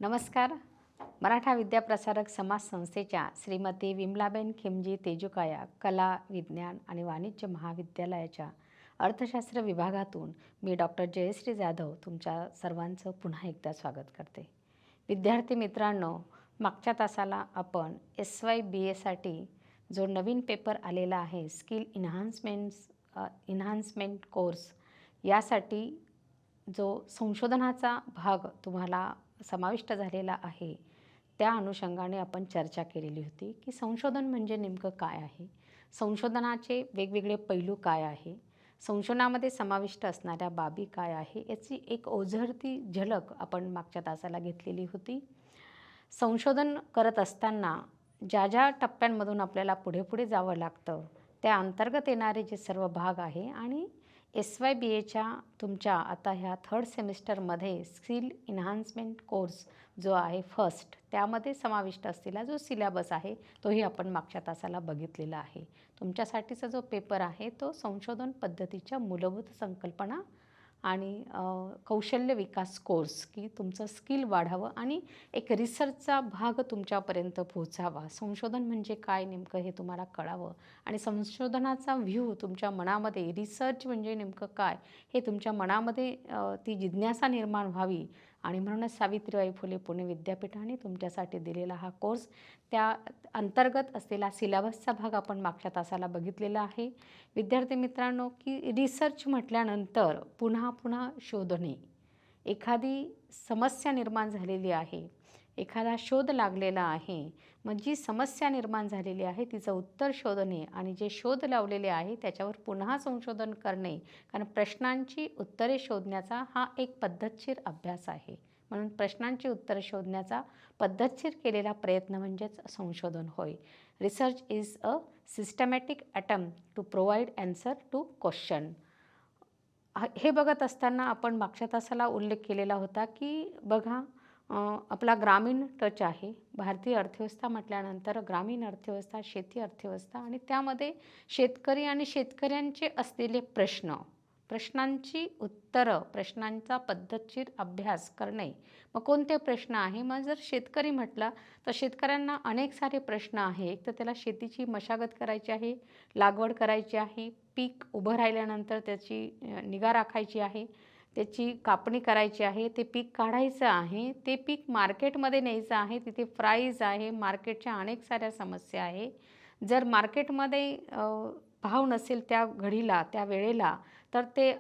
नमस्कार. मराठा विद्याप्रसारक समाज संस्थेच्या श्रीमती विमलाबेन खिमजी तेजुकाया कला, विज्ञान आणि वाणिज्य महाविद्यालयाच्या अर्थशास्त्र विभागातून मी डॉक्टर जयश्री जाधव तुमच्या सर्वांचं पुन्हा एकदा स्वागत करते. विद्यार्थी मित्रांनो, मागच्या तासाला आपण SYBA जो नवीन पेपर आलेला आहे स्किल इन्हान्समेंट कोर्स, यासाठी जो संशोधनाचा भाग तुम्हाला समाविष्ट झालेला आहे त्या अनुषंगाने आपण चर्चा केलेली होती की संशोधन म्हणजे नेमकं काय आहे, संशोधनाचे वेगवेगळे पैलू काय आहे, संशोधनामध्ये समाविष्ट असणाऱ्या बाबी काय आहे, याची एक ओझरती झलक आपण मागच्या तासाला घेतलेली होती. संशोधन करत असताना ज्या ज्या टप्प्यांमधून आपल्याला पुढे पुढे जावं लागतं त्या अंतर्गत येणारे जे सर्व भाग आहे आणि SYBAच्या तुमच्या आता ह्या 3rd सेमिस्टरमध्ये स्किल इन्हान्समेंट कोर्स जो आहे फर्स्ट, त्यामध्ये समाविष्ट असलेला जो सिलेबस आहे तोही आपण मागच्या तासाला बघितलेला आहे. तुमच्यासाठीचा जो पेपर आहे तो संशोधन पद्धतीच्या मूलभूत संकल्पना आणि कौशल्य विकास कोर्स, की तुमचं स्किल वाढावं आणि एक रिसर्चचा भाग तुमच्यापर्यंत पोहोचावा. संशोधन म्हणजे काय नेमकं हे तुम्हाला कळावं आणि संशोधनाचा व्ह्यू तुमच्या मनामध्ये, रिसर्च म्हणजे नेमकं काय हे तुमच्या मनामध्ये ती जिज्ञासा निर्माण व्हावी. आणि म्हणूनच सावित्रीबाई फुले पुणे विद्यापीठाने तुमच्यासाठी दिलेला हा कोर्स, त्या अंतर्गत असलेला सिलेबसचा भाग आपण मागच्या तासाला बघितलेला आहे. विद्यार्थी मित्रांनो, की रिसर्च म्हटल्यानंतर पुन्हा पुन्हा शोधणे, एखादी समस्या निर्माण झालेली आहे, एखादा शोध लागलेला आहे, मग जी समस्या निर्माण झालेली आहे तिचं उत्तर शोधणे आणि जे शोध लावलेले आहे त्याच्यावर पुन्हा संशोधन करणे, कारण प्रश्नांची उत्तरे शोधण्याचा हा एक पद्धतशीर अभ्यास आहे. म्हणून प्रश्नांची उत्तरे शोधण्याचा पद्धतशीर केलेला प्रयत्न म्हणजेच संशोधन होय. Research is a systematic attempt to provide answer to question. हे बघत असताना आपण मागच्या तासाला उल्लेख केलेला होता की बघा, आपला ग्रामीण टच आहे. भारतीय अर्थव्यवस्था म्हटल्यानंतर ग्रामीण अर्थव्यवस्था, शेती अर्थव्यवस्था आणि त्यामध्ये शेतकरी आणि शेतकऱ्यांचे असलेले प्रश्न, प्रश्नांची उत्तरं, प्रश्नांचा पद्धतशीर अभ्यास करणे. मग कोणते प्रश्न आहे? मग जर शेतकरी म्हटला तर शेतकऱ्यांना अनेक सारे प्रश्न आहे. एक तर त्याला शेतीची मशागत करायची आहे, लागवड करायची आहे, पीक उभं राहिल्यानंतर त्याची निगा राखायची आहे, त्याची कापणी करायची आहे, ते पीक काढायचं आहे, ते पीक मार्केटमध्ये न्यायचं आहे, तिथे प्राईज आहे, मार्केटच्या अनेक साऱ्या समस्या आहे. जर मार्केटमध्ये भाव नसेल त्या घडीला, त्या वेळेला, तर ते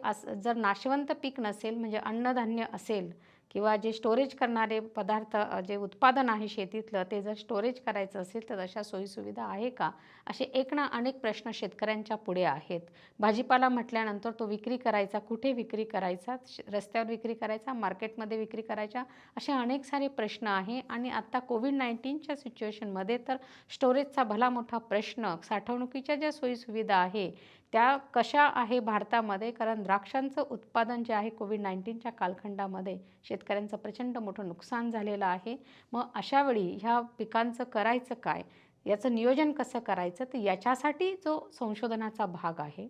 जर नाशवंत पीक नसेल म्हणजे अन्नधान्य असेल किंवा जे स्टोरेज करणारे पदार्थ, जे उत्पादन आहे शेतीतलं ते जर स्टोरेज करायचं असेल तर अशा सोयीसुविधा आहे का, असे एक ना अनेक प्रश्न शेतकऱ्यांच्या पुढे आहेत. भाजीपाला म्हटल्यानंतर तो विक्री करायचा, कुठे विक्री करायचा, रस्त्यावर विक्री करायचा, मार्केटमध्ये विक्री करायच्या, असे अनेक सारे प्रश्न आहे. आणि आत्ता कोविड-19च्या सिच्युएशनमध्ये तर स्टोरेजचा भला मोठा प्रश्न, साठवणुकीच्या ज्या सोयीसुविधा आहे त्या कशा आहे भारतामध्ये, कारण द्राक्षांचं उत्पादन जे आहे कोविड-19च्या कालखंडामध्ये शेतकऱ्यांचं प्रचंड मोठं नुकसान झालेलं आहे. मग अशावेळी ह्या पिकांचं करायचं काय, याचं नियोजन कसं करायचं, तर याच्यासाठी जो संशोधनाचा भाग आहे,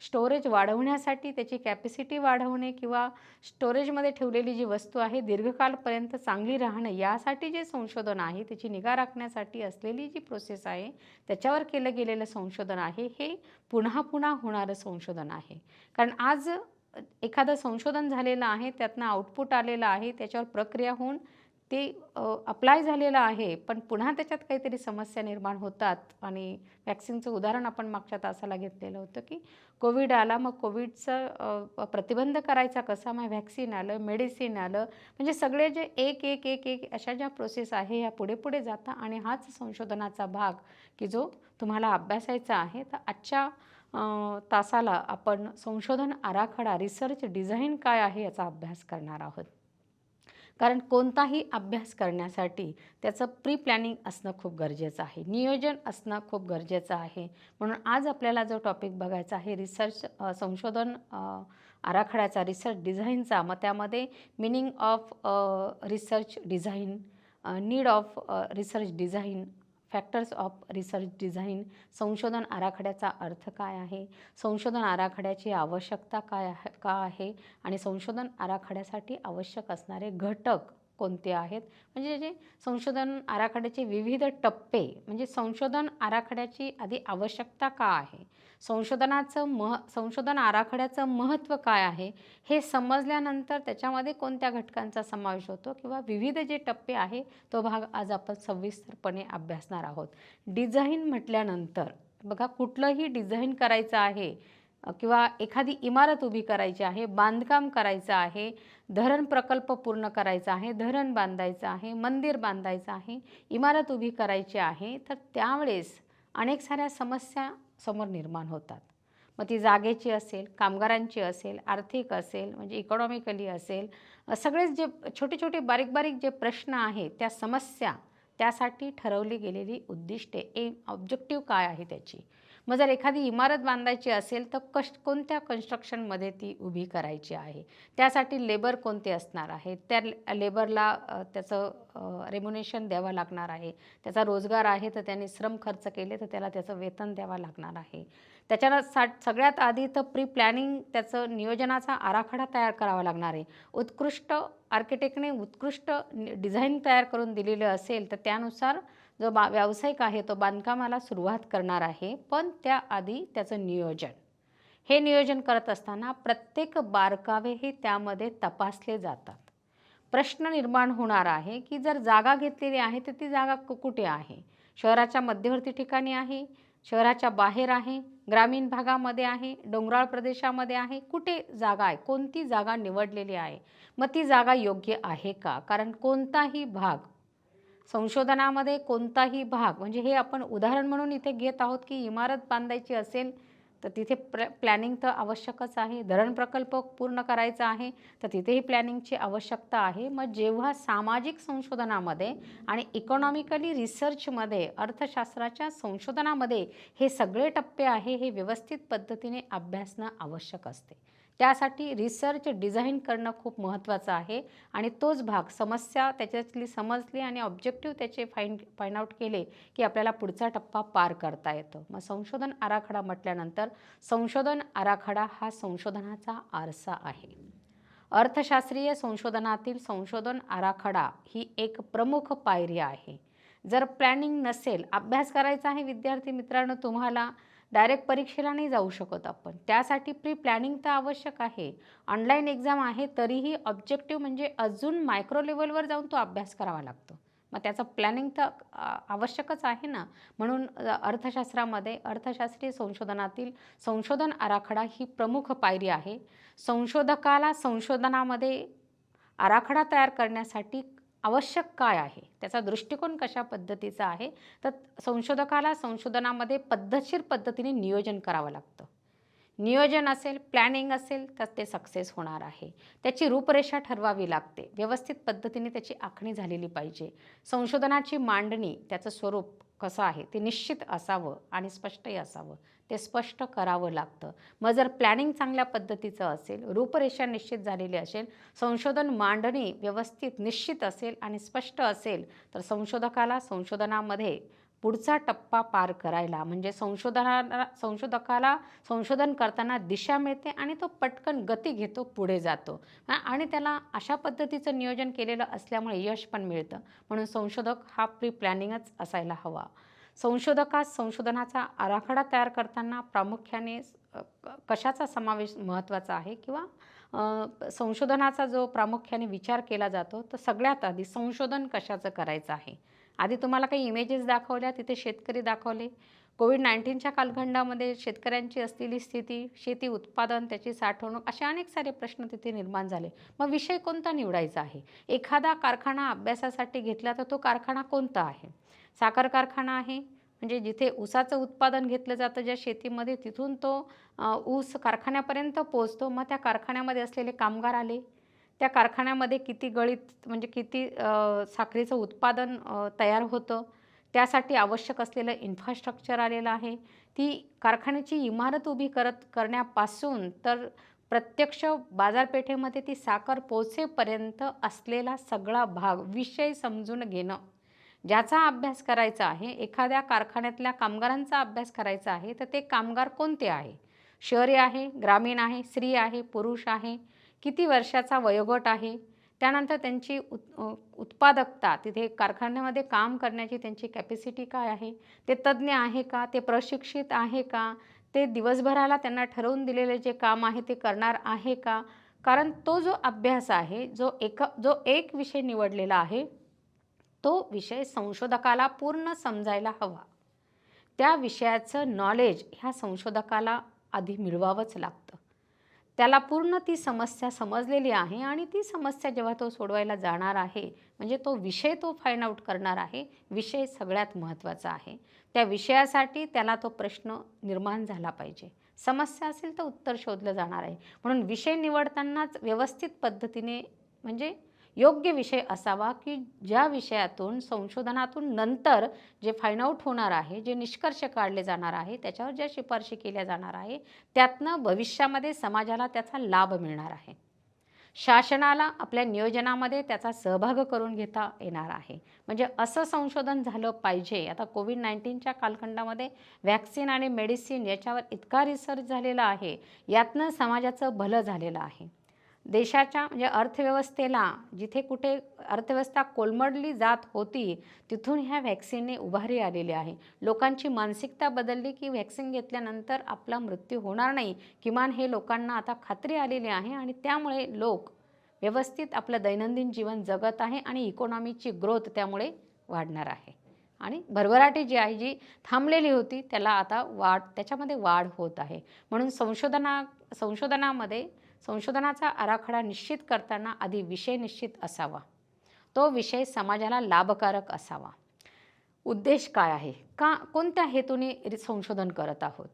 स्टोरेज वाढवण्यासाठी त्याची कॅपॅसिटी वाढवणे किंवा स्टोरेजमध्ये ठेवलेली जी वस्तू आहे दीर्घकालपर्यंत चांगली राहणं, यासाठी जे संशोधन आहे, त्याची निगा राखण्यासाठी असलेली जी प्रोसेस आहे त्याच्यावर केलं गेलेलं संशोधन आहे, हे पुन्हा पुन्हा होणारं संशोधन आहे. कारण आज एखादं संशोधन झालेलं आहे, त्यातनं आउटपुट आलेलं आहे, त्याच्यावर प्रक्रिया होऊन ते अप्लाय झालेलं आहे, पण पुन्हा त्याच्यात काहीतरी समस्या निर्माण होतात. आणि वॅक्सिनचं उदाहरण आपण मागच्या तासाला घेतलेलं होतं की कोविड आला, मग कोविडचं प्रतिबंध करायचा कसा, मग व्हॅक्सिन आलं, मेडिसिन आलं, म्हणजे सगळे जे एक एक एक एक अशा ज्या प्रोसेस आहे ह्या पुढे पुढे जाता आणि हाच संशोधनाचा भाग की जो तुम्हाला अभ्यासायचा आहे. तर आजच्या तासाला आपण संशोधन आराखडा, रिसर्च डिझाईन काय आहे याचा अभ्यास करणार आहोत. कारण कोणताही अभ्यास करण्यासाठी त्याचं प्री प्लॅनिंग असणं खूप गरजेचं आहे, नियोजन असणं खूप गरजेचं आहे. म्हणून आज आपल्याला जो टॉपिक बघायचा आहे रिसर्च संशोधन आराखड्याचा, रिसर्च डिझाईनचा, मग त्यामध्ये meaning of research design, need of research design, factors of research design, संशोधन आराखड्याचा अर्थ काय आहे, संशोधन आराखड्याची आवश्यकता काय आहे का आहे, आणि संशोधन आराखड्यासाठी आवश्यक असणारे घटक कोणते आहेत, म्हणजे जे संशोधन आराखड्याचे विविध टप्पे, म्हणजे संशोधन आराखड्याची आधी आवश्यकता का आहे, संशोधन आराखड्याचं महत्त्व काय आहे, हे समजल्यानंतर त्याच्यामध्ये कोणत्या घटकांचा समावेश होतो किंवा विविध जे टप्पे आहे तो भाग आज आपण सविस्तरपणे अभ्यासणार आहोत. डिझाईन म्हटल्यानंतर बघा, कुठलंही डिझाईन करायचं आहे किंवा एखादी इमारत उभी करायची आहे, बांधकाम करायचं आहे, धरण प्रकल्प पूर्ण करायचा आहे, धरण बांधायचं आहे, मंदिर बांधायचं आहे, इमारत उभी करायची आहे, तर त्यावेळेस अनेक साऱ्या समस्या समोर निर्माण होतात. मग ती जागेची असेल, कामगारांची असेल, आर्थिक असेल, म्हणजे इकॉनॉमिकली असेल, सगळेच जे छोटे छोटे बारीक बारीक जे प्रश्न आहेत, त्या समस्या, त्यासाठी ठरवली गेलेली उद्दिष्टे, ऑब्जेक्टिव्ह काय आहे त्याची. मग जर एखादी इमारत बांधायची असेल तर कोणत्या कन्स्ट्रक्शनमध्ये ती उभी करायची आहे, त्यासाठी लेबर कोणते असणार आहे, त्या लेबरला त्याचं रेम्युनेशन द्यावं लागणार आहे, त्याचा रोजगार आहे तर त्यांनी श्रम खर्च केले तर त्याला त्याचं वेतन द्यावं लागणार आहे. त्याच्याला सगळ्यात आधी तर प्री प्लॅनिंग, त्याचं नियोजनाचा आराखडा तयार करावा लागणार आहे. उत्कृष्ट आर्किटेक्टने उत्कृष्ट डिझाईन तयार करून दिलेलं असेल तर त्यानुसार जो व्यावसायिक आहे तो बांधकामाला सुरुवात करणार आहे. पण त्याआधी त्याचं नियोजन, हे नियोजन करत असताना प्रत्येक बारकावे हे त्यामध्ये तपासले जातात. प्रश्न निर्माण होणार आहे की जर जागा घेतलेली आहे तर ती जागा कुठे आहे, शहराच्या मध्यवर्ती ठिकाणी आहे, शहराच्या बाहेर आहे, ग्रामीण भागामध्ये आहे, डोंगराळ प्रदेशामध्ये आहे, कुठे जागा आहे, कोणती जागा निवडलेली आहे, मग ती जागा योग्य आहे का. कारण कोणताही भाग संशोधनामध्ये, कोणताही भाग, म्हणजे हे आपण उदाहरण म्हणून इथे घेत आहोत की इमारत बांधायची असेल तर तिथे प्लॅनिंग तर आवश्यकच आहे. धरण प्रकल्प पूर्ण करायचा आहे तर तिथेही प्लॅनिंगची आवश्यकता आहे. मग जेव्हा सामाजिक संशोधनामध्ये आणि इकॉनॉमिकली रिसर्चमध्ये, अर्थशास्त्राच्या संशोधनामध्ये हे सगळे टप्पे आहे, हे व्यवस्थित पद्धतीने अभ्यासणं आवश्यक असते. त्यासाठी रिसर्च डिझाईन करणं खूप महत्त्वाचं आहे आणि तोच भाग, समस्या त्याच्यातली समजली आणि ऑब्जेक्टिव्ह त्याचे फाइंड आउट केले की आपल्याला पुढचा टप्पा पार करता येतो. मग संशोधन आराखडा म्हटल्यानंतर संशोधन आराखडा हा संशोधनाचा आरसा आहे. अर्थशास्त्रीय संशोधनातील संशोधन आराखडा ही एक प्रमुख पायरी आहे. जर प्लॅनिंग नसेल, अभ्यास करायचा आहे विद्यार्थी मित्रांनो तुम्हाला, डायरेक्ट परीक्षेला नाही जाऊ शकत आपण. त्यासाठी प्री प्लॅनिंग तर आवश्यक आहे. ऑनलाईन एक्झाम आहे तरीही ऑब्जेक्टिव्ह म्हणजे अजून मायक्रो लेवलवर जाऊन तो अभ्यास करावा लागतो. मग त्याचं प्लॅनिंग तर आवश्यकच आहे ना. म्हणून अर्थशास्त्रामध्ये, अर्थशास्त्रीय संशोधनातील संशोधन आराखडा ही प्रमुख पायरी आहे. संशोधकाला संशोधनामध्ये आराखडा तयार करण्यासाठी आवश्यक काय आहे, त्याचा दृष्टिकोन कशा पद्धतीचा आहे, तर संशोधकाला संशोधनामध्ये पद्धतशीर पद्धतीने नियोजन करावं लागतं. नियोजन असेल, प्लॅनिंग असेल तर ते सक्सेस होणार आहे. त्याची रूपरेषा ठरवावी लागते, व्यवस्थित पद्धतीने त्याची आखणी झालेली पाहिजे. संशोधनाची मांडणी, त्याचं स्वरूप कसं आहे ते निश्चित असावं आणि स्पष्टही असावं, ते स्पष्ट करावं लागतं. मग जर प्लॅनिंग चांगल्या पद्धतीचं असेल, रूपरेषा निश्चित झालेली असेल, संशोधन मांडणी व्यवस्थित निश्चित असेल आणि स्पष्ट असेल तर संशोधकाला संशोधनामध्ये पुढचा टप्पा पार करायला, म्हणजे संशोधकाला संशोधन करताना दिशा मिळते आणि तो पटकन गती घेतो, पुढे जातो आणि त्याला अशा पद्धतीचं नियोजन केलेलं असल्यामुळे यश पण मिळतं. म्हणून संशोधक हा प्री प्लॅनिंगच असायला हवा. संशोधकास संशोधनाचा आराखडा तयार करताना प्रामुख्याने कशाचा समावेश महत्त्वाचा आहे किंवा संशोधनाचा जो प्रामुख्याने विचार केला जातो, तर सगळ्यात आधी संशोधन कशाचं करायचं आहे. आधी तुम्हाला काही इमेजेस दाखवल्या, तिथे शेतकरी दाखवले. कोविड-19च्या कालखंडामध्ये शेतकऱ्यांची असलेली स्थिती, शेती उत्पादन, त्याची साठवणूक, असे अनेक सारे प्रश्न तिथे निर्माण झाले. मग विषय कोणता निवडायचा आहे. एखादा कारखाना अभ्यासासाठी घेतला तर तो कारखाना कोणता आहे. साखर कारखाना आहे म्हणजे जिथे ऊसाचं उत्पादन घेतलं जातं ज्या शेतीमध्ये, तिथून तो ऊस कारखान्यापर्यंत पोहोचतो. मग त्या कारखान्यामध्ये असलेले कामगार आले, त्या कारखान्यामध्ये किती गळीत म्हणजे किती साखरेचं उत्पादन तयार होतं, त्यासाठी आवश्यक असलेलं इन्फ्रास्ट्रक्चर आलेलं आहे. ती कारखान्याची इमारत उभी करण्यापासून तर प्रत्यक्ष बाजारपेठेमध्ये ती साखर पोहोचेपर्यंत असलेला सगळा भाग, विषय समजून घेणं, ज्याचा अभ्यास करायचा आहे. एखाद्या कारखान्यातल्या कामगारांचा अभ्यास करायचा आहे तर ते कामगार कोणते आहे, शहरी आहे, ग्रामीण आहे, स्त्री आहे, पुरुष आहे, किती वर्षाचा वयोगट आहे, त्यानंतर त्यांची उत्पादकता, तिथे कारखान्यामध्ये काम करण्याची त्यांची कॅपॅसिटी काय आहे, ते तज्ज्ञ आहे का, ते प्रशिक्षित आहे का, ते दिवसभराला त्यांना ठरवून दिलेले जे काम आहे ते करणार आहे का. कारण तो जो अभ्यास आहे, जो एक विषय निवडलेला आहे, तो विषय संशोधकाला पूर्ण समजायला हवा. त्या विषयाचं नॉलेज ह्या संशोधकाला आधी मिळवावंच लागतं. त्याला पूर्ण ती समस्या समजलेली आहे आणि ती समस्या जेव्हा तो सोडवायला जाणार आहे, म्हणजे तो विषय तो फाइंड आउट करणार आहे. विषय सगळ्यात महत्त्वाचा आहे. त्या विषयासाठी त्याला तो प्रश्न निर्माण झाला पाहिजे. समस्या असेल तर उत्तर शोधलं जाणार आहे. म्हणून विषय निवडतानाच व्यवस्थित पद्धतीने, म्हणजे योग्य विषय असावा, की ज्या विषयातून संशोधनातून नंतर जे फाइंड आउट होणार आहे, जे निष्कर्ष काढले जाणार आहे, त्याच्यावर ज्या शिफारशी केल्या जाणार आहे, त्यातनं भविष्यामध्ये समाजाला त्याचा लाभ मिळणार आहे. शासनाला आपल्या नियोजनामध्ये त्याचा सहभाग करून घेता येणार आहे. म्हणजे असं संशोधन झालं पाहिजे. आता कोविड-19च्या कालखंडामध्ये व्हॅक्सिन आणि मेडिसिन याच्यावर इतका रिसर्च झालेला आहे, यातनं समाजाचं भलं झालेलं आहे. देशाच्या म्हणजे अर्थव्यवस्थेला, जिथे कुठे अर्थव्यवस्था कोलमडली जात होती, तिथून ह्या व्हॅक्सिनने उभारी आलेली आहे. लोकांची मानसिकता बदलली, की व्हॅक्सिन घेतल्यानंतर आपला मृत्यू होणार नाही, किमान हे लोकांना आता खात्री आलेली आहे आणि त्यामुळे लोक व्यवस्थित आपलं दैनंदिन जीवन जगत आहे आणि इकॉनॉमीची ग्रोथ त्यामुळे वाढणार आहे. आणि भरभराटी जी आहे, जी थांबलेली होती, त्याच्यामध्ये वाढ होत आहे. म्हणून संशोधनाचा आराखडा निश्चित करताना आधी विषय निश्चित असावा. तो विषय समाजाला लाभकारक असावा. उद्देश काय आहे, कोणत्या हेतूने संशोधन करत आहोत,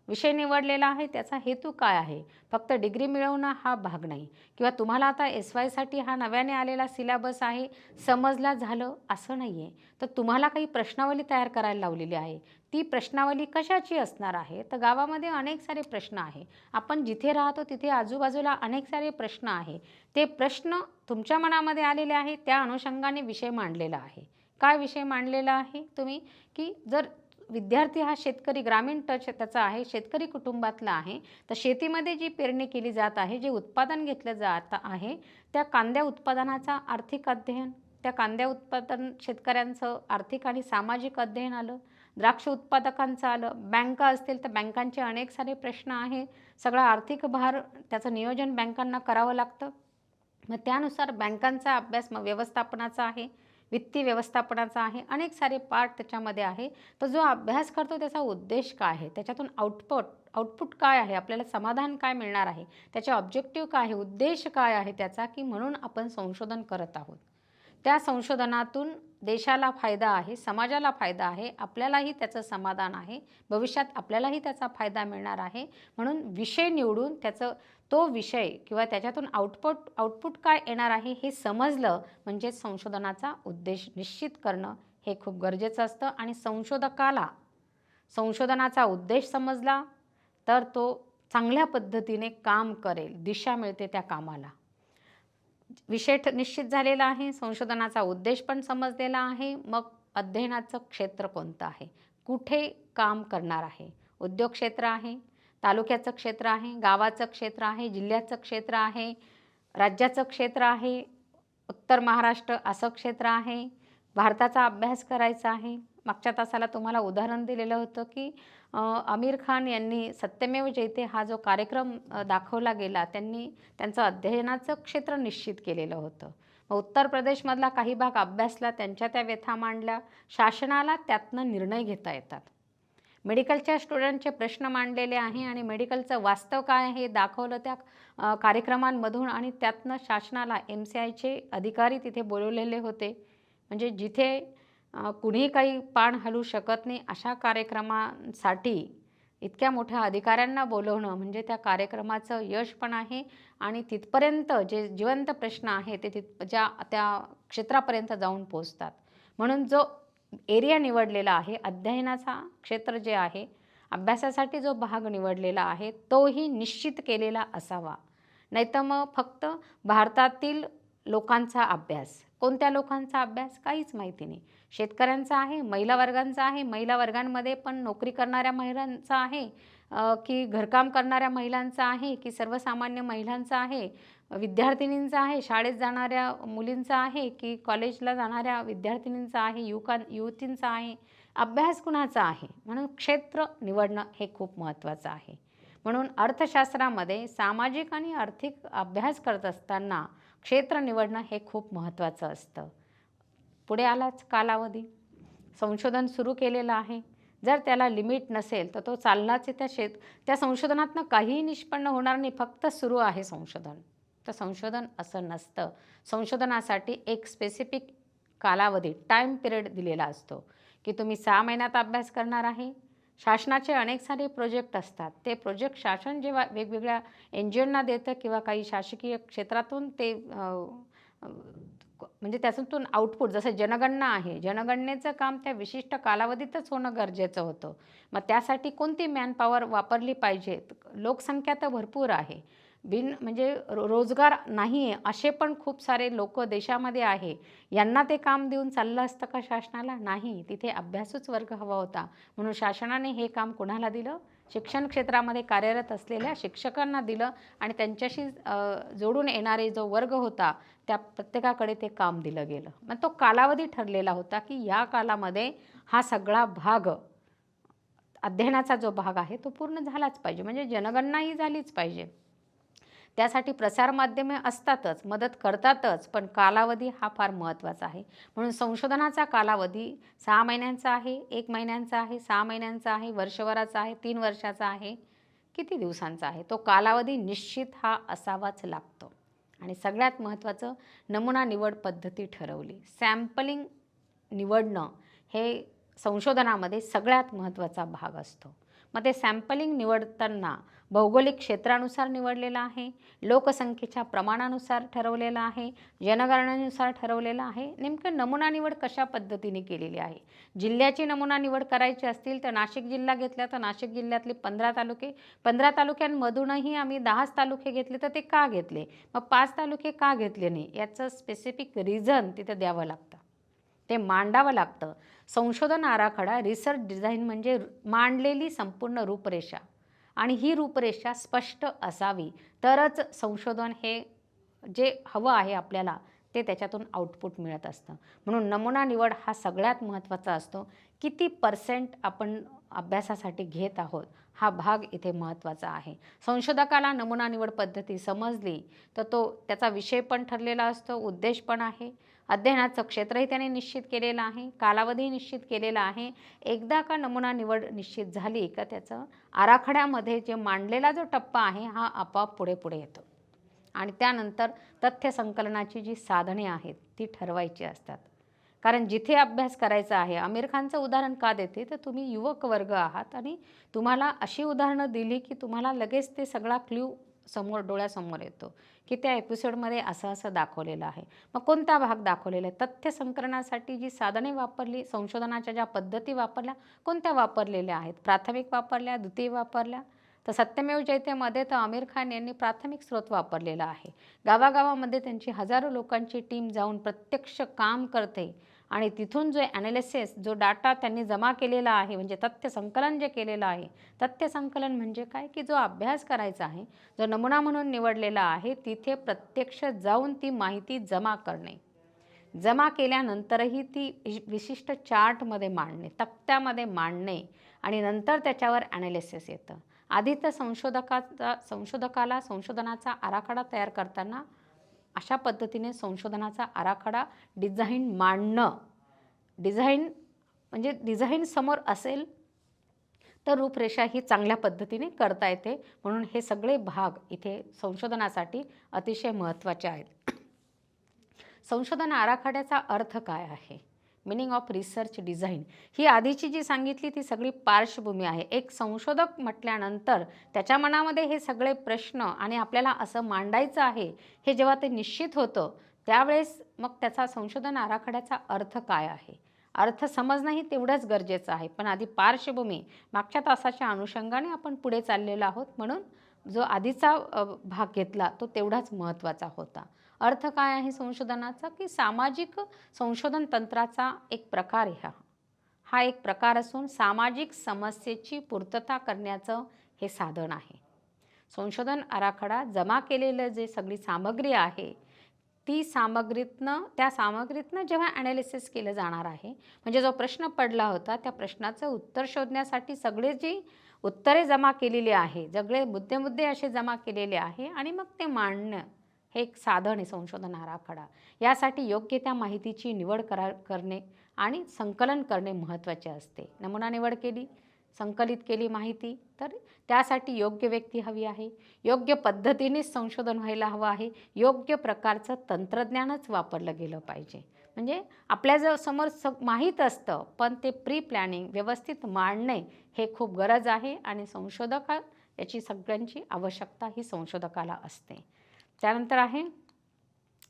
विषय निवडलेला आहे त्याचा हेतू काय आहे. फक्त डिग्री मिळवणं हा भाग नाही, किंवा तुम्हाला आता SYसाठी हा नव्याने आलेला सिलेबस आहे, समजला झालं असं नाही आहे. तर तुम्हाला काही प्रश्नावली तयार करायला लावलेली आहे. ती प्रश्नावली कशाची असणार आहे, तर गावामध्ये अनेक सारे प्रश्न आहे. आपण जिथे राहतो तिथे आजूबाजूला अनेक सारे प्रश्न आहे. ते प्रश्न तुमच्या मनामध्ये आलेले आहे, त्या अनुषंगाने विषय मांडलेला आहे. काय विषय मांडलेला आहे तुम्ही, की जर विद्यार्थी हा शेतकरी, ग्रामीण टच त्याचा आहे, शेतकरी कुटुंबातला आहे, तर शेतीमध्ये जी पेरणी केली जात आहे, जे उत्पादन घेतलं जात आहे, त्या कांद्या उत्पादनाचा आर्थिक अध्ययन, त्या कांद्या उत्पादन शेतकऱ्यांचं आर्थिक आणि सामाजिक अध्ययन आलं. द्राक्ष उत्पादकांचं आलं. बँका असतील तर बँकांचे अनेक सारे प्रश्न आहे. सगळा आर्थिक भार, त्याचं नियोजन बँकांना करावं लागतं. मग त्यानुसार बँकांचा अभ्यास मग व्यवस्थापनाचा आहे, वित्तीय व्यवस्थापनाचा आहे, अनेक सारे पार्ट त्याच्यामध्ये आहे. तर जो अभ्यास करतो त्याचा उद्देश काय आहे, त्याच्यातून आउटपुट काय आहे, आपल्याला समाधान काय मिळणार आहे, त्याचे ऑब्जेक्टिव्ह काय आहे, उद्देश काय आहे त्याचा, की म्हणून आपण संशोधन करत आहोत. त्या संशोधनातून देशाला फायदा आहे, समाजाला फायदा आहे, आपल्यालाही त्याचं समाधान आहे, भविष्यात आपल्यालाही त्याचा फायदा मिळणार आहे. म्हणून विषय निवडून तो विषय किंवा त्याच्यातून आउटपुट काय येणार आहे हे समजलं, म्हणजे संशोधनाचा उद्देश निश्चित करणं हे खूप गरजेचं असतं. आणि संशोधकाला संशोधनाचा उद्देश समजला तर तो चांगल्या पद्धतीने काम करेल, दिशा मिळते त्या कामाला. विषय निश्चित झालेला आहे, संशोधनाचा उद्देश पण समजलेला आहे. मग अध्ययनाचं क्षेत्र कोणतं आहे, कुठे काम करणार आहे, उद्योग क्षेत्र आहे, तालुक्याचं क्षेत्र आहे, गावाचं क्षेत्र आहे, जिल्ह्याचं क्षेत्र आहे, राज्याचं क्षेत्र आहे, उत्तर महाराष्ट्र असं क्षेत्र आहे, भारताचा अभ्यास करायचा आहे. मागच्या तासाला तुम्हाला उदाहरण दिलेलं होतं, की आमिर खान यांनी सत्यमेव जयते हा जो कार्यक्रम दाखवला गेला, त्यांनी त्यांचं अध्ययनाचं क्षेत्र निश्चित केलेलं होतं. मग उत्तर प्रदेशमधला काही भाग अभ्यासला, त्यांच्या त्या व्यथा मांडल्या, शासनाला त्यातनं निर्णय घेता येतात. मेडिकलच्या स्टुडंटचे प्रश्न मांडलेले आहे आणि मेडिकलचं वास्तव काय आहे हे दाखवलं त्या कार्यक्रमांमधून, आणि त्यातनं शासनाला MCIचे अधिकारी तिथे बोलवलेले होते. म्हणजे जिथे कुणीही काही पान हलवू शकत नाही अशा कार्यक्रमांसाठी इतक्या मोठ्या अधिकाऱ्यांना बोलवणं म्हणजे त्या कार्यक्रमाचं यश पण आहे. आणि तिथपर्यंत जे जिवंत प्रश्न आहे ते त्या क्षेत्रापर्यंत जाऊन पोचतात. म्हणून जो एरिया निवडलेला आहे, अध्ययनाचा क्षेत्र जे आहे, अभ्यासासाठी जो भाग निवडलेला आहे, तोही निश्चित केलेला असावा. नाहीतर मग फक्त भारतातील लोकांचा अभ्यास, कोणत्या लोकांचा अभ्यास काहीच माहिती नाही. शेतकऱ्यांचा आहे, महिला वर्गांचा आहे, महिला वर्गांमध्ये पण नोकरी करणाऱ्या महिलांचा आहे, की घरकाम करणाऱ्या महिलांचा आहे, की सर्वसामान्य महिलांचा आहे, विद्यार्थिनींचा आहे, शाळेत जाणाऱ्या मुलींचा आहे की कॉलेजला जाणाऱ्या विद्यार्थिनींचा आहे, युवतींचा आहे, अभ्यास कुणाचा आहे. म्हणून क्षेत्र निवडणं हे खूप महत्त्वाचं आहे. म्हणून अर्थशास्त्रामध्ये सामाजिक आणि आर्थिक अभ्यास करत असताना क्षेत्र निवडणं हे खूप महत्त्वाचं असतं. पुढे आलाच कालावधी. संशोधन सुरू केलेलं आहे. जर त्याला लिमिट नसेल तर तो चाललाच आहे. त्या संशोधनातनं काहीही निष्पन्न होणार नाही, फक्त सुरू आहे संशोधन. तर संशोधन असं नसतं. संशोधनासाठी एक स्पेसिफिक कालावधी, टाईम पिरियड दिलेला असतो की तुम्ही 6 महिन्यात अभ्यास करणार आहे. शासनाचे अनेक सारे प्रोजेक्ट असतात. ते प्रोजेक्ट शासन जेव्हा वेगवेगळ्या NGOंना देतं किंवा काही शासकीय क्षेत्रातून ते म्हणजे त्याच्यातून आउटपुट, जसं जनगणना आहे, जनगणनेचं काम त्या विशिष्ट कालावधीतच होणं गरजेचं होतं. मग त्यासाठी कोणती मॅनपॉवर वापरली पाहिजे. लोकसंख्या तर भरपूर आहे, म्हणजे रोजगार नाही आहे असे पण खूप सारे लोक देशामध्ये आहे. यांना ते काम देऊन चाललं असतं का शासनाला? नाही. तिथे अभ्यासूच वर्ग हवा होता. म्हणून शासनाने हे काम कुणाला दिलं? शिक्षण क्षेत्रामध्ये कार्यरत असलेल्या शिक्षकांना दिलं आणि त्यांच्याशी जोडून येणारे जो वर्ग होता त्या प्रत्येकाकडे ते काम दिलं गेलं. मग तो कालावधी ठरलेला होता की या कालामध्ये हा सगळा भाग, अध्ययनाचा जो भाग आहे तो पूर्ण झालाच पाहिजे. म्हणजे जनगणनाही झालीच पाहिजे. त्यासाठी प्रसारमाध्यमे असतातच, मदत करतातच, पण कालावधी हा फार महत्त्वाचा आहे. म्हणून संशोधनाचा कालावधी 6 महिन्यांचा आहे, 1 महिन्यांचा आहे, 6 महिन्यांचा आहे, वर्षभराचा आहे, 3 वर्षाचा आहे, किती दिवसांचा आहे. तो कालावधी निश्चित हा असावाच लागतो. आणि सगळ्यात महत्त्वाचं, नमुना निवड पद्धती ठरवली. सॅम्पलिंग निवडणं हे संशोधनामध्ये सगळ्यात महत्त्वाचा भाग असतो. मग ते सॅम्पलिंग निवडताना भौगोलिक क्षेत्रानुसार निवडलेलं आहे, लोकसंख्येच्या प्रमाणानुसार ठरवलेलं आहे, जनगणनेनुसार ठरवलेलं आहे. नेमकं नमुना निवड कशा पद्धतीने केलेली आहे. जिल्ह्याची नमुना निवड करायची असतील तर नाशिक जिल्हा घेतला तर नाशिक जिल्ह्यातले 15 तालुके, 15 तालुक्यांमधूनही आम्ही 10 तालुके घेतले तर ते का घेतले, मग 5 तालुके का घेतले नाही, याचं स्पेसिफिक रिझन तिथं द्यावं लागतं, ते मांडावं लागतं. संशोधन आराखडा, रिसर्च डिझाईन म्हणजे मांडलेली संपूर्ण रूपरेषा, आणि ही रूपरेषा स्पष्ट असावी तरच संशोधन हे जे हवं आहे आपल्याला ते त्याच्यातून आउटपुट मिळत असतं. म्हणून नमुना निवड हा सगळ्यात महत्त्वाचा असतो. किती % आपण अभ्यासासाठी घेत आहोत हा भाग इथे महत्त्वाचा आहे. संशोधकाला नमुना निवड पद्धती समजली तर तो त्याचा विषय पण ठरलेला असतो, उद्देश पण आहे, अध्ययनाचं क्षेत्रही त्याने निश्चित केलेलं आहे, कालावधी निश्चित केलेला आहे. एकदा का नमुना निवड निश्चित झाली का त्याचं आराखड्यामध्ये जे मांडलेला जो टप्पा आहे हा आपोआप पुढे पुढे येतो. आणि त्यानंतर तथ्य संकलनाची जी साधने आहेत ती ठरवायची असतात. कारण जिथे अभ्यास करायचा आहे, आमिर खानचं उदाहरण का देते तर तुम्ही युवक वर्ग आहात आणि तुम्हाला अशी उदाहरणं दिली की तुम्हाला लगेच ते सगळा क्ल्यू डोळ्यासमोर येतो की त्या एपिसोडमध्ये असं असं दाखवलेलं आहे. मग कोणता भाग दाखवलेला आहे, तथ्य संकलनासाठी जी साधने वापरली, संशोधनाच्या ज्या पद्धती वापरल्या, कोणत्या वापरलेल्या आहेत, प्राथमिक वापरल्या, द्वितीय वापरल्या. तर सत्यमेव जयतेमध्ये तर आमिर खान यांनी प्राथमिक स्रोत वापरलेला आहे. गावागावामध्ये त्यांची हजारो लोकांची टीम जाऊन प्रत्यक्ष काम करते आणि तिथून जो ॲनालिसिस, जो डाटा त्यांनी जमा केलेला आहे, म्हणजे तथ्य संकलन जे केलेलं आहे. तथ्य संकलन म्हणजे काय की जो अभ्यास करायचा आहे, जो नमुना म्हणून निवडलेला आहे, तिथे प्रत्यक्ष जाऊन ती माहिती जमा करणे, जमा केल्यानंतरही ती विशिष्ट चार्टमध्ये मांडणे, तक्त्यामध्ये मांडणे आणि नंतर त्याच्यावर ॲनालिसिस येतं. आधी तर संशोधकाला संशोधनाचा आराखडा तयार करताना अशा पद्धतीने संशोधनाचा आराखडा डिझाईन मांडणं, डिझाईन म्हणजे डिझाईन समोर असेल तर रूपरेषा ही चांगल्या पद्धतीने करता येते. म्हणून हे सगळे भाग इथे संशोधनासाठी अतिशय महत्त्वाचे आहेत. संशोधन आराखड्याचा अर्थ काय आहे, मिनिंग ऑफ रिसर्च डिझाईन, ही आधीची जी सांगितली ती सगळी पार्श्वभूमी आहे. एक संशोधक म्हटल्यानंतर त्याच्या मनामध्ये हे सगळे प्रश्न आणि आपल्याला असं मांडायचं आहे हे जेव्हा ते निश्चित होतं त्यावेळेस मग त्याचा संशोधन आराखड्याचा अर्थ काय आहे, अर्थ समजणंही तेवढंच गरजेचं आहे. पण आधी पार्श्वभूमी, मागच्या तासाच्या अनुषंगाने आपण पुढे चाललेलो आहोत, म्हणून जो आधीचा भाग घेतला तो तेवढाच महत्त्वाचा होता. अर्थ काय आहे संशोधनाचा की सामाजिक संशोधन तंत्राचा एक प्रकार हा एक प्रकार असून सामाजिक समस्येची पूर्तता करण्याचं हे साधन आहे. संशोधन आराखडा जमा केलेलं जे सगळी सामग्री आहे, त्या सामग्रीतनं जेव्हा ॲनालिसिस केलं जाणार आहे, म्हणजे जो प्रश्न पडला होता त्या प्रश्नाचं उत्तर शोधण्यासाठी सगळे जी उत्तरे जमा केलेली आहे, सगळे मुद्दे असे जमा केलेले आहे आणि मग ते मांडणं हे एक साधन आहे संशोधन आराखडा. यासाठी योग्य त्या माहितीची निवड करणे आणि संकलन करणे महत्त्वाचे असते. नमुना निवड केली, संकलित केली माहिती, तर त्यासाठी योग्य व्यक्ती हवी आहे, योग्य पद्धतीनेच संशोधन व्हायला हवं आहे, योग्य प्रकारचं तंत्रज्ञानच वापरलं गेलं पाहिजे. म्हणजे आपल्या समोर माहीत असतं, पण ते प्री प्लॅनिंग व्यवस्थित मांडणे हे खूप गरज आहे आणि याची सगळ्यांची आवश्यकता ही संशोधकाला असते. त्यानंतर आहे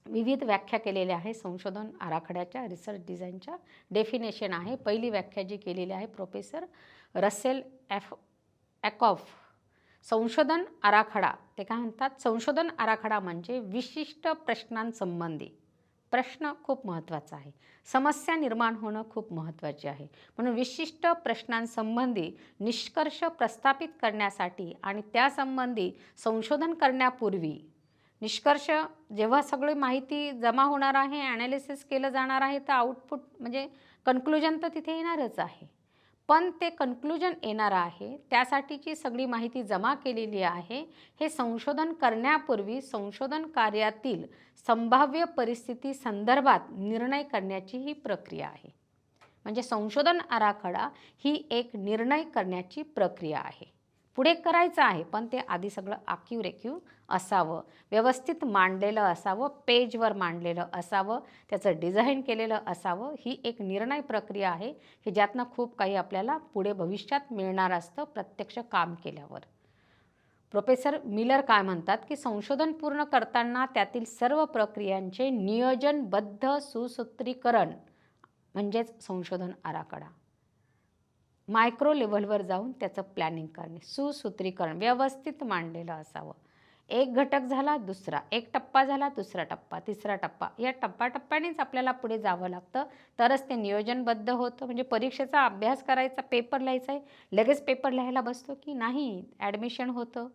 विविध व्याख्या केलेल्या आहे संशोधन आराखड्याच्या, रिसर्च डिझाईनच्या. डेफिनेशन आहे, पहिली व्याख्या जी केलेली आहे प्रोफेसर रसेल ॲकॉफ. संशोधन आराखडा ते काय म्हणतात, संशोधन आराखडा म्हणजे विशिष्ट प्रश्नांसंबंधी, प्रश्न खूप महत्त्वाचा आहे, समस्या निर्माण होणं खूप महत्त्वाचे आहे. म्हणून विशिष्ट प्रश्नांसंबंधी निष्कर्ष प्रस्थापित करण्यासाठी आणि त्यासंबंधी संशोधन करण्यापूर्वी निष्कर्ष जेव्हा सगळी माहिती जमा होणार आहे, ॲनालिसिस केलं जाणार आहे, तर आउटपुट म्हणजे कन्क्लुजन तर तिथे येणारच आहे. पण ते कन्क्लुजन येणार आहे त्यासाठीची सगळी माहिती जमा केलेली आहे. हे संशोधन करण्यापूर्वी संशोधन कार्यातील संभाव्य परिस्थिती संदर्भात निर्णय करण्याची ही प्रक्रिया आहे. म्हणजे संशोधन आराखडा ही एक निर्णय करण्याची प्रक्रिया आहे. पुढे करायचं आहे, पण ते आधी सगळं आखीव रेखीव असावं, व्यवस्थित मांडलेलं असावं, पेजवर मांडलेलं असावं, त्याचं डिझाईन केलेलं असावं. ही एक निर्णय प्रक्रिया आहे की ज्यातनं खूप काही आपल्याला पुढे भविष्यात मिळणार असतं प्रत्यक्ष काम केल्यावर. प्रोफेसर मिलर काय म्हणतात की संशोधन पूर्ण करताना त्यातील सर्व प्रक्रियांचे नियोजनबद्ध सुसूत्रीकरण म्हणजेच संशोधन आराखडा. मायक्रो लेव्हलवर जाऊन त्याचं प्लॅनिंग करणे, सुसूत्रीकरण व्यवस्थित मांडलेलं असावं. एक घटक झाला दुसरा, एक टप्पा झाला दुसरा टप्पा, तिसरा टप्पा, या टप्प्याटप्प्यानेच आपल्याला पुढे जावं लागतं, तरच ते नियोजनबद्ध होतं. म्हणजे परीक्षेचा अभ्यास करायचा, पेपर लिहायचा आहे, लगेच पेपर लिहायला बसतो की नाही, ॲडमिशन होतं.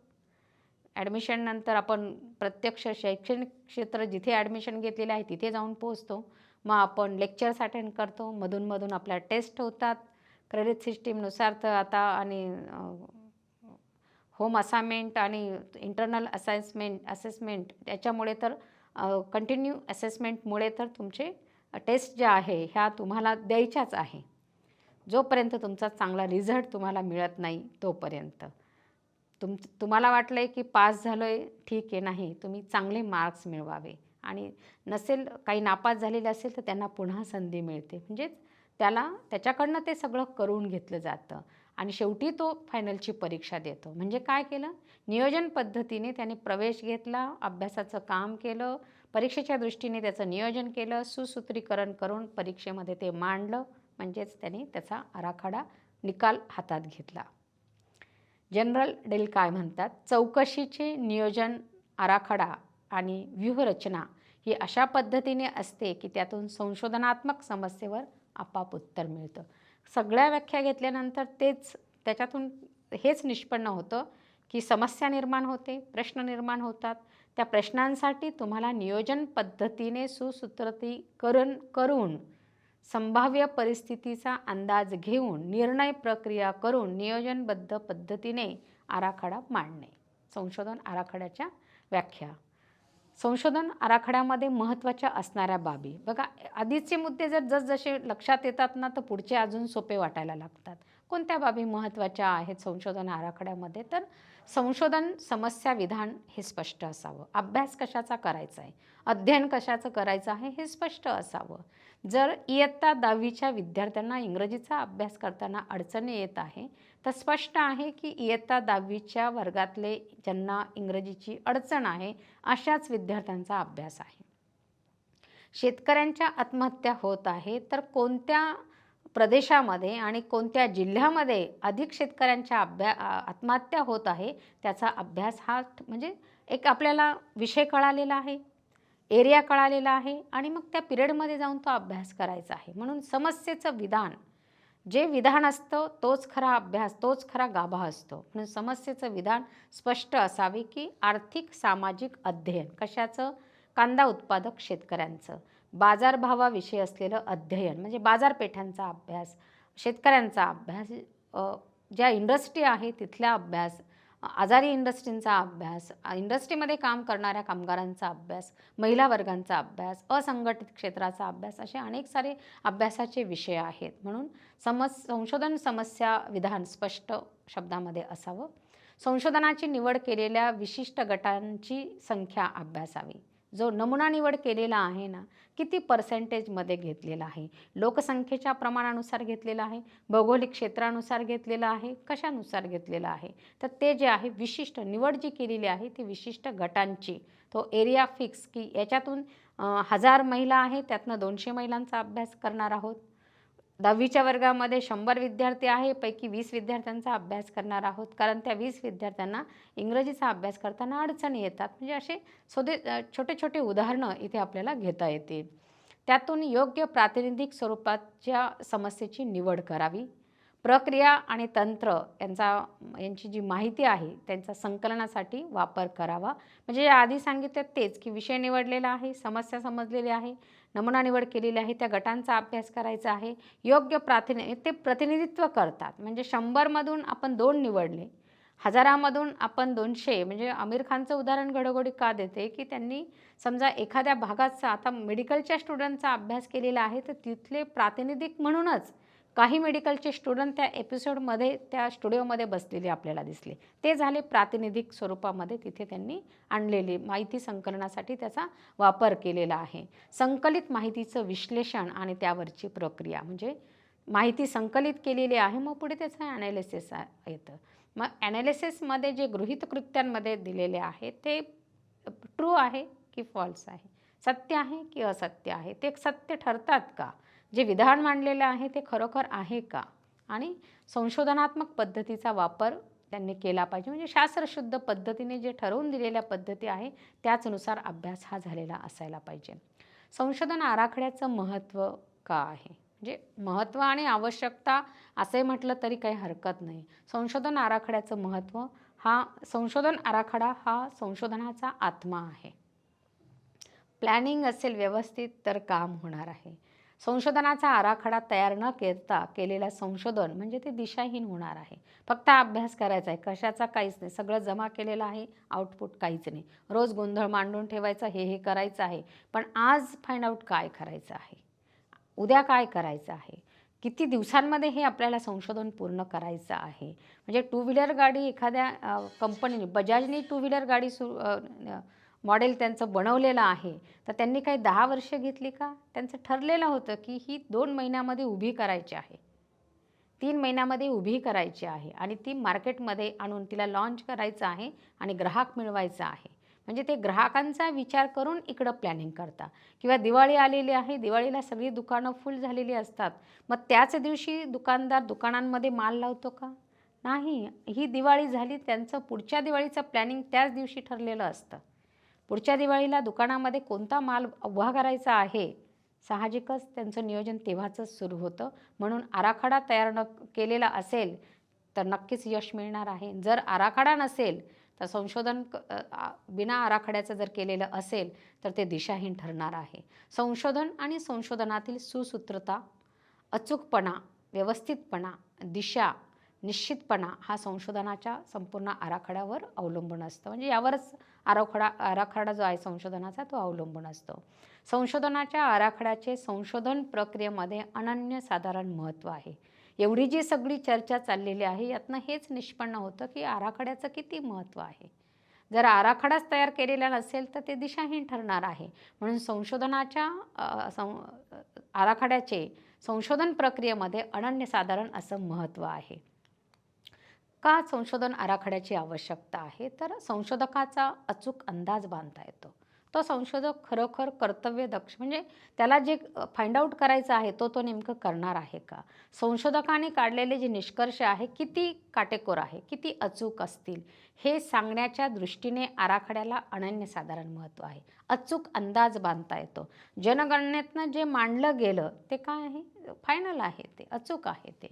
ॲडमिशननंतर आपण प्रत्यक्ष शैक्षणिक क्षेत्र जिथे ॲडमिशन घेतलेलं आहे तिथे जाऊन पोहोचतो. मग आपण लेक्चर्स अटेंड करतो, मधून आपल्या टेस्ट होतात क्रेडिट सिस्टीमनुसार. तर आता आणि होम असाइनमेंट आणि इंटरनल असेसमेंट त्याच्यामुळे तर कंटिन्यू असेसमेंटमुळे तर तुमचे टेस्ट ज्या आहे ह्या तुम्हाला द्यायच्याच आहे. जोपर्यंत तुमचा चांगला रिझल्ट तुम्हाला मिळत नाही तोपर्यंत तुम्हाला वाटलं आहे की पास झालो आहे, ठीक आहे, नाही, तुम्ही चांगले मार्क्स मिळवावे. आणि नसेल काही नापास झालेले असेल तर त्यांना पुन्हा संधी मिळते. म्हणजेच त्याच्याकडनं ते सगळं करून घेतलं जातं आणि शेवटी तो फायनलची परीक्षा देतो. म्हणजे काय केलं, नियोजन पद्धतीने त्याने प्रवेश घेतला, अभ्यासाचं काम केलं, परीक्षेच्या दृष्टीने त्याचं नियोजन केलं, सुसूत्रीकरण करून परीक्षेमध्ये ते मांडलं. म्हणजेच त्याने त्याचा आराखडा निकाल हातात घेतला. जनरल डेल काय म्हणतात, चौकशीचे नियोजन, आराखडा आणि व्यूहरचना ही अशा पद्धतीने असते की त्यातून संशोधनात्मक समस्येवर आपाप उत्तर मिळतं. सगळ्या व्याख्या घेतल्यानंतर त्याच्यातून हेच निष्पन्न होतं की समस्या निर्माण होते, प्रश्न निर्माण होतात. त्या प्रश्नांसाठी तुम्हाला नियोजन पद्धतीने सुसूत्रीकरण करून संभाव्य परिस्थितीचा अंदाज घेऊन निर्णय प्रक्रिया करून नियोजनबद्ध पद्धतीने आराखडा मांडणे. संशोधन आराखड्याच्या व्याख्या. संशोधन आराखड्यामध्ये महत्त्वाच्या असणाऱ्या बाबी बघा. आधीचे मुद्दे जसजसे लक्षात येतात ना, तर पुढचे अजून सोपे वाटायला लागतात. कोणत्या बाबी महत्त्वाच्या आहेत संशोधन आराखड्यामध्ये, तर संशोधन समस्या विधान हे स्पष्ट असावं, अभ्यास कशाचा करायचा आहे, अध्ययन कशाचं करायचं आहे हे स्पष्ट असावं. जर इयत्ता 10वीच्या विद्यार्थ्यांना इंग्रजीचा अभ्यास करताना अडचणी येत आहे, तर स्पष्ट आहे की इयत्ता 10वीच्या वर्गातले ज्यांना इंग्रजीची अडचण आहे अशाच विद्यार्थ्यांचा अभ्यास आहे. शेतकऱ्यांच्या आत्महत्या होत आहे, तर कोणत्या प्रदेशामध्ये आणि कोणत्या जिल्ह्यामध्ये अधिक शेतकऱ्यांच्या आत्महत्या होत आहे त्याचा अभ्यास हा म्हणजे एक आपल्याला विषय कळालेला आहे, एरिया कळालेला आहे आणि मग त्या पिरियडमध्ये जाऊन तो अभ्यास करायचा आहे. म्हणून समस्येचं विधान जे विधान असतं तोच खरा अभ्यास, तोच खरा गाभा असतो. म्हणून समस्येचं विधान स्पष्ट असावे, की आर्थिक सामाजिक अध्ययन कशाचं? कांदा उत्पादक शेतकऱ्यांचं. बाजारभावाविषयी असलेलं अध्ययन म्हणजे बाजारपेठांचा अभ्यास, शेतकऱ्यांचा अभ्यास, ज्या इंडस्ट्री आहे तिथला अभ्यास, आजारी इंडस्ट्रींचा अभ्यास, इंडस्ट्रीमध्ये काम करणाऱ्या कामगारांचा अभ्यास, महिला वर्गांचा अभ्यास, असंघटित क्षेत्राचा अभ्यास, असे अनेक सारे अभ्यासाचे विषय आहेत. म्हणून संशोधन समस्या विधान स्पष्ट शब्दामध्ये असावं. संशोधनाची निवड केलेल्या विशिष्ट गटांची संख्या अभ्यासावी. जो नमुना निवड केलेला आहे ना, किती पर्सेंटेजमध्ये घेतलेला आहे? लोकसंख्येच्या प्रमाणानुसार घेतलेला आहे, भौगोलिक क्षेत्रानुसार घेतलेला आहे, कशानुसार घेतलेला आहे? तर ते जे आहे विशिष्ट निवड जी केलेली आहे ती विशिष्ट गटांची, तो एरिया फिक्स, की याच्यातून 1000 महिला आहेत, त्यातनं 200 महिलांचा अभ्यास करणार आहोत. 10वीच्या वर्गामध्ये 100 विद्यार्थी आहे, पैकी 20 विद्यार्थ्यांचा अभ्यास करणार आहोत. कारण त्या 20 विद्यार्थ्यांना इंग्रजीचा अभ्यास करताना अडचणी येतात. म्हणजे असे छोटे छोटे उदाहरणं इथे आपल्याला घेता येतील. त्यातून योग्य प्रातिनिधिक स्वरूपाच्या समस्येची निवड करावी. प्रक्रिया आणि तंत्र यांची जी माहिती आहे त्यांचा संकलनासाठी वापर करावा. म्हणजे आधी सांगितलं तेच, की विषय निवडलेला आहे, समस्या समजलेली आहे, नमुना निवड केलेली आहे, त्या गटांचा अभ्यास करायचा आहे. योग्य ते प्रतिनिधित्व करतात. म्हणजे 100मधून आपण 2 निवडले, 1000मधून आपण 200. म्हणजे आमिर खानचं उदाहरण घडोघडी का देते, की त्यांनी समजा एखाद्या भागाचा आता मेडिकलच्या स्टुडंटचा अभ्यास केलेला आहे, तर तिथले प्रातिनिधिक म्हणूनच काही मेडिकलचे स्टुडंट त्या एपिसोडमध्ये त्या स्टुडिओमध्ये बसलेले आपल्याला दिसले. ते झाले प्रातिनिधिक स्वरूपामध्ये तिथे त्यांनी आणलेली माहिती संकलनासाठी त्याचा वापर केलेला आहे. संकलित माहितीचं विश्लेषण आणि त्यावरची प्रक्रिया म्हणजे माहिती संकलित केलेली आहे, मग पुढे त्याचं ॲनालिसिस येतं. मग ॲनालिसिसमध्ये जे गृहीत कृत्यांमध्ये दिलेले आहे ते ट्रू आहे की फॉल्स आहे, सत्य आहे की असत्य आहे, ते सत्य ठरतात का, जे विधान मांडलेलं आहे ते खरोखर आहे का, आणि संशोधनात्मक पद्धतीचा वापर त्यांनी केला पाहिजे. म्हणजे शास्त्रशुद्ध पद्धतीने जे ठरवून दिलेल्या पद्धती आहे त्याचनुसार अभ्यास हा झालेला असायला पाहिजे. संशोधन आराखड्याचं महत्त्व का आहे? म्हणजे महत्त्व आणि आवश्यकता असे म्हटलं तरी काही हरकत नाही. संशोधन आराखड्याचं महत्त्व, संशोधन आराखडा हा संशोधनाचा आत्मा आहे. प्लॅनिंग असेल व्यवस्थित तर काम होणार आहे. संशोधनाचा आराखडा तयार न करता केलेलं संशोधन म्हणजे ते दिशाहीन होणार आहे. फक्त अभ्यास करायचा आहे, कशाचा काहीच नाही, सगळं जमा केलेलं आहे, आउटपुट काहीच नाही. रोज गोंधळ मांडून ठेवायचा, हे करायचं आहे, पण आज फाइंड आउट काय करायचं आहे, उद्या काय करायचं आहे, किती दिवसांमध्ये हे आपल्याला संशोधन पूर्ण करायचं आहे. म्हणजे टू व्हीलर गाडी एखाद्या कंपनीने, बजाजने टू व्हीलर गाडी मॉडेल त्यांचं बनवलेलं आहे, तर त्यांनी काही 10 वर्ष घेतली का? त्यांचं ठरलेलं होतं की ही 2 महिन्यामध्ये उभी करायची आहे, 3 महिन्यामध्ये उभी करायची आहे आणि ती मार्केटमध्ये आणून तिला लॉन्च करायचं आहे आणि ग्राहक मिळवायचा आहे. म्हणजे ते ग्राहकांचा विचार करून इकडं प्लॅनिंग करता. किंवा दिवाळी आलेली आहे, दिवाळीला सगळी दुकानं फुल झालेली असतात, मग त्याच दिवशी दुकानदार दुकानांमध्ये माल लावतो का? नाही. ही दिवाळी झाली, त्यांचं पुढच्या दिवाळीचं प्लॅनिंग त्याच दिवशी ठरलेलं असतं. पुढच्या दिवाळीला दुकानामध्ये कोणता माल उभा करायचा आहे, साहजिकच त्यांचं नियोजन तेव्हाचंच सुरू होतं. म्हणून आराखडा तयार केलेला असेल तर नक्कीच यश मिळणार आहे. जर आराखडा नसेल तर संशोधन बिना आराखड्याचं जर केलेलं असेल तर ते दिशाहीन ठरणार आहे. संशोधन आणि संशोधनातील सुसूत्रता, अचूकपणा, व्यवस्थितपणा, दिशा, निश्चितपणा हा संशोधनाच्या संपूर्ण आराखड्यावर अवलंबून असतं. म्हणजे यावरच आराखडा जो आहे संशोधनाचा तो अवलंबून असतो. संशोधनाच्या आराखड्याचे संशोधन प्रक्रियेमध्ये अनन्यसाधारण महत्त्व आहे. एवढी जी सगळी चर्चा चाललेली आहे यातनं हेच निष्पन्न होतं की आराखड्याचं किती महत्त्व आहे. जर आराखडाच तयार केलेला नसेल तर ते दिशाहीन ठरणार आहे. म्हणून संशोधनाच्या आराखड्याचे संशोधन प्रक्रियेमध्ये अनन्यसाधारण असं महत्त्व आहे. का संशोधन आराखड्याची आवश्यकता आहे? तर संशोधकाचा अचूक अंदाज बांधता येतो. तो संशोधक खरोखर कर्तव्यदक्ष म्हणजे त्याला जे फाइंड आउट करायचं आहे तो नेमकं करणार आहे का? संशोधकाने काढलेले जे निष्कर्ष आहे किती काटेकोर आहे, किती अचूक असतील, हे सांगण्याच्या दृष्टीने आराखड्याला अनन्यसाधारण महत्त्व आहे. अचूक अंदाज बांधता येतो. जनगणनेतनं जे मांडलं गेलं ते काय आहे? फायनल आहे, ते अचूक आहे ते.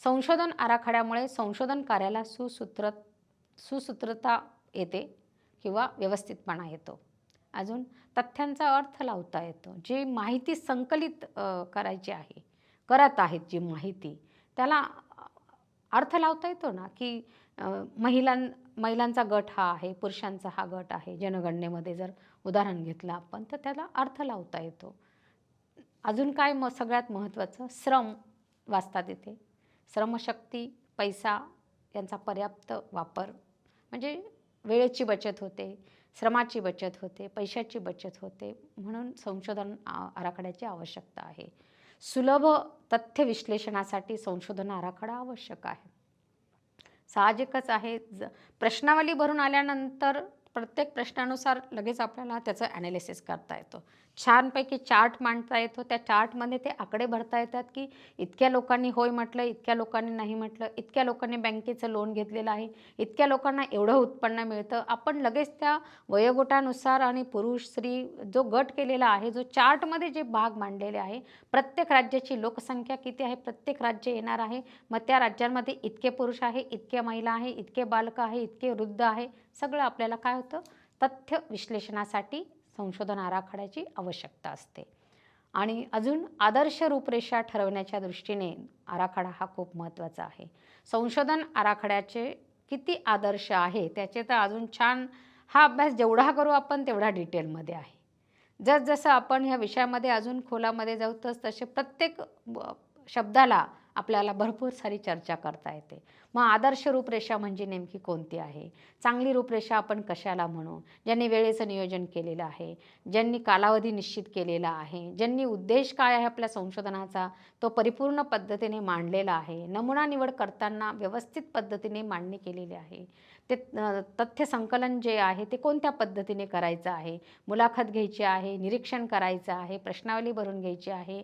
संशोधन आराखड्यामुळे संशोधन कार्याला सुसूत्रता येते किंवा व्यवस्थितपणा येतो. अजून तथ्यांचा अर्थ लावता येतो. जी माहिती संकलित करायची आहे, करत आहेत जी माहिती, त्याला अर्थ लावता येतो ना, की महिलांचा गट हा आहे, पुरुषांचा हा गट आहे. जनगणनेमध्ये जर उदाहरण घेतलं आपण तर त्याला अर्थ लावता येतो. अजून काय सगळ्यात महत्त्वाचं, श्रम वाचतात इथे. श्रमशक्ती, पैसा यांचा पर्याप्त वापर म्हणजे वेळेची बचत होते, श्रमाची बचत होते, पैशाची बचत होते. म्हणून संशोधन आराखड्याची आवश्यकता आहे. सुलभ तथ्य विश्लेषणासाठी संशोधन आराखडा आवश्यक आहे. साहजिकच आहे, प्रश्नावली भरून आल्यानंतर प्रत्येक प्रश्नानुसार लगेच आपल्याला त्याचं ॲनालिसिस करता येतं. छानपैकी चार्ट मांडता येतो. त्या चार्टमध्ये ते आकडे भरता येतात, की इतक्या लोकांनी होय म्हटलं, इतक्या लोकांनी नाही म्हटलं, इतक्या लोकांनी बँकेचं लोन घेतलेलं आहे, इतक्या लोकांना एवढं उत्पन्न मिळतं. आपण लगेच त्या वयोगटानुसार आणि पुरुष स्त्री जो गट केलेला आहे, जो चार्टमध्ये जे भाग मांडलेले आहे, प्रत्येक राज्याची लोकसंख्या किती आहे, प्रत्येक राज्य येणार आहे, मग त्या राज्यांमध्ये इतके पुरुष आहे, इतके महिला आहे, इतके बालकं आहे, इतके वृद्ध आहे, सगळं आपल्याला काय होतं, तथ्य विश्लेषणासाठी संशोधन आराखड्याची आवश्यकता असते. आणि अजून आदर्श रूपरेषा ठरवण्याच्या दृष्टीने आराखडा हा खूप महत्त्वाचा आहे. संशोधन आराखड्याचे किती आदर्श आहे त्याचे तर अजून छान, हा अभ्यास जेवढा करू आपण तेवढा डिटेलमध्ये आहे. जसजसं आपण ह्या विषयामध्ये अजून खोलामध्ये जाऊ तसे प्रत्येक शब्दाला आपल्याला भरपूर सारी चर्चा करता येते. मग आदर्श रूपरेषा म्हणजे नेमकी कोणती आहे? चांगली रूपरेषा आपण कशाला म्हणू? ज्यांनी वेळेचं नियोजन केलेलं आहे, ज्यांनी कालावधी निश्चित केलेला आहे, ज्यांनी उद्देश काय आहे आपल्या संशोधनाचा तो परिपूर्ण पद्धतीने मांडलेला आहे, नमुना निवड करताना व्यवस्थित पद्धतीने मांडणी केलेली आहे, ते तथ्य संकलन जे आहे ते कोणत्या पद्धतीने करायचं आहे, मुलाखत घ्यायची आहे, निरीक्षण करायचं आहे, प्रश्नावली भरून घ्यायची आहे,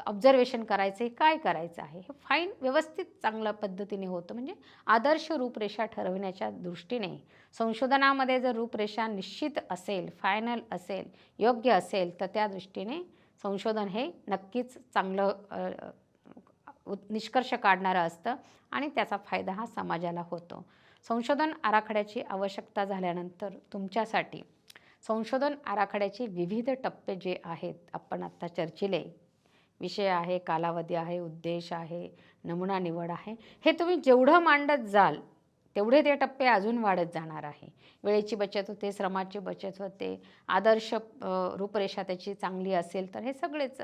ऑब्झर्वेशन करायचं आहे, काय करायचं आहे, हे फाईन व्यवस्थित चांगल्या पद्धतीने होतं. म्हणजे आदर्श रूपरेषा ठरवण्याच्या दृष्टीने संशोधनामध्ये जर रूपरेषा निश्चित असेल, फायनल असेल, योग्य असेल, तर त्या दृष्टीने संशोधन हे नक्कीच चांगलं निष्कर्ष काढणारं असतं आणि त्याचा फायदा हा समाजाला होतो. संशोधन आराखड्याची आवश्यकता झाल्यानंतर तुमच्यासाठी संशोधन आराखड्याचे विविध टप्पे जे आहेत, आपण आत्ता चर्चिले, विषय आहे, कालावधी आहे, उद्देश आहे, नमुना निवड आहे, हे तुम्ही जेवढं मांडत जाल तेवढे ते टप्पे अजून वाढत जाणार आहे. वेळेची बचत होते, श्रमाची बचत होते, आदर्श रूपरेषा त्याची चांगली असेल तर हे सगळेच.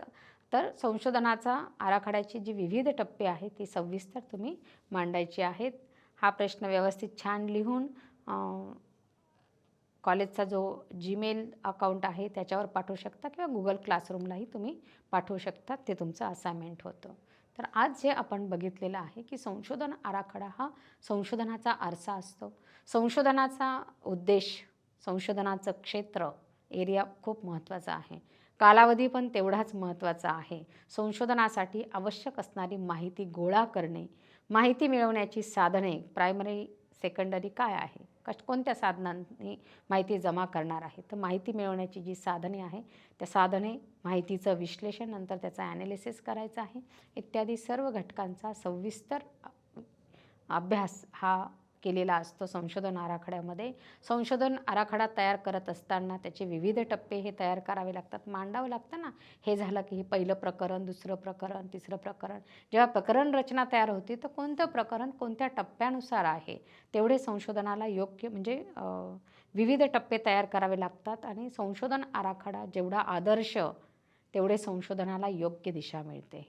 तर संशोधनाचा आराखड्याची जी विविध टप्पे आहेत ती सविस्तर तुम्ही मांडायची आहेत. हा प्रश्न व्यवस्थित छान लिहून कॉलेजचा जो जीमेल अकाउंट आहे त्याच्यावर पाठवू शकता किंवा गुगल क्लासरूमलाही तुम्ही पाठवू शकता. ते तुमचं असाइनमेंट होतं. तर आज जे आपण बघितलेलं आहे की संशोधन आराखडा हा संशोधनाचा आरसा असतो. संशोधनाचा उद्देश, संशोधनाचं क्षेत्र, एरिया खूप महत्त्वाचा आहे. कालावधी पण तेवढाच महत्त्वाचा आहे. संशोधनासाठी आवश्यक असणारी माहिती गोळा करणे, माहिती मिळवण्याची साधने, प्रायमरी सेकंडरी काय आहे, कोणत्या साधनांनी माहिती जमा करणार आहे, तर माहिती मिळवण्याची जी साधने आहे त्या साधने, माहितीचं विश्लेषण, नंतर त्याचा ॲनालिसिस करायचा आहे, इत्यादी सर्व घटकांचा सविस्तर अभ्यास हा केलेला असतो संशोधन आराखड्यामध्ये. संशोधन आराखडा तयार करत असताना त्याचे विविध टप्पे हे तयार करावे लागतात, मांडावं लागतं ना. हे झालं की हे पहिलं प्रकरण, दुसरं प्रकरण, तिसरं प्रकरण. जेव्हा प्रकरण रचना तयार होती तर कोणतं प्रकरण कोणत्या टप्प्यानुसार आहे तेवढे संशोधनाला योग्य म्हणजे विविध टप्पे तयार करावे लागतात. आणि संशोधन आराखडा जेवढा आदर्श तेवढे संशोधनाला योग्य दिशा मिळते.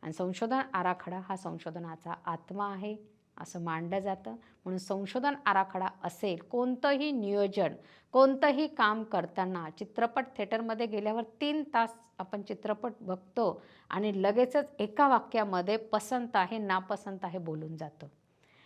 आणि संशोधन आराखडा हा संशोधनाचा आत्मा आहे असं मांडलं जातं. म्हणून संशोधन आराखडा असेल, कोणतंही नियोजन, कोणतंही काम करताना, चित्रपट थिएटरमध्ये गेल्यावर 3 तास आपण चित्रपट बघतो आणि लगेचच एका वाक्यामध्ये पसंत आहे, नापसंत आहे बोलून जातो.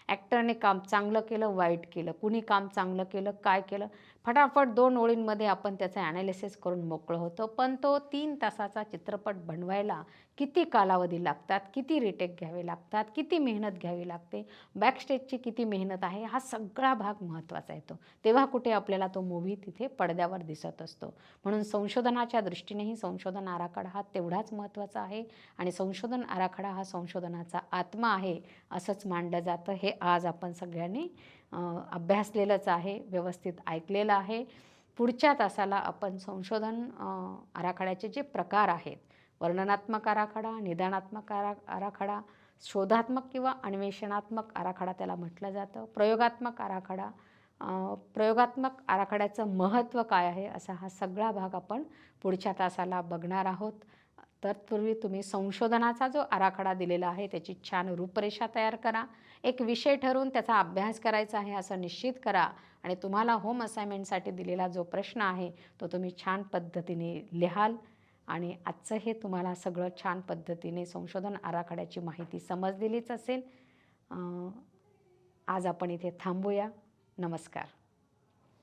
ॲक्टरने काम चांगलं केलं, वाईट केलं, कुणी काम चांगलं केलं, काय केलं, फटाफट 2 ओळींमध्ये आपण त्याचं ॲनालिसिस करून मोकळं होतो. पण तो 3 तासाचा चित्रपट बनवायला किती कालावधी लागतात, किती रिटेक घ्यावे लागतात, किती मेहनत घ्यावी लागते, बॅकस्टेजची किती मेहनत आहे, हा सगळा भाग महत्त्वाचा येतो. तेव्हा कुठे आपल्याला तो मूव्ही तिथे पडद्यावर दिसत असतो. म्हणून संशोधनाच्या दृष्टीनेही संशोधन आराखडा हा तेवढाच महत्त्वाचा आहे आणि संशोधन आराखडा हा संशोधनाचा आत्मा आहे असंच मानलं जातं. हे आज आपण सगळ्यांनी अभ्यासलेलंच आहे, व्यवस्थित ऐकलेलं आहे. पुढच्या तासाला आपण संशोधन आराखड्याचे जे प्रकार आहेत, वर्णनात्मक आराखडा, निदानात्मक आराखडा, शोधात्मक किंवा अन्वेषणात्मक आराखडा त्याला म्हटलं जातं, प्रयोगात्मक आराखडा, प्रयोगात्मक आराखड्याचं महत्त्व काय आहे, असा हा सगळा भाग आपण पुढच्या तासाला बघणार आहोत. तत्पूर्वी तुम्ही संशोधनाचा जो आराखडा दिलेला आहे त्याची छान रूपरेषा तयार करा. एक विषय ठरवून त्याचा अभ्यास करायचा आहे असं निश्चित करा आणि तुम्हाला होम असाइनमेंटसाठी दिलेला जो प्रश्न आहे तो तुम्ही छान पद्धतीने लिहाल आणि आजचं हे तुम्हाला सगळं छान पद्धतीने संशोधन आराखड्याची माहिती समजलेलीच असेल. आज आपण इथे थांबूया. नमस्कार.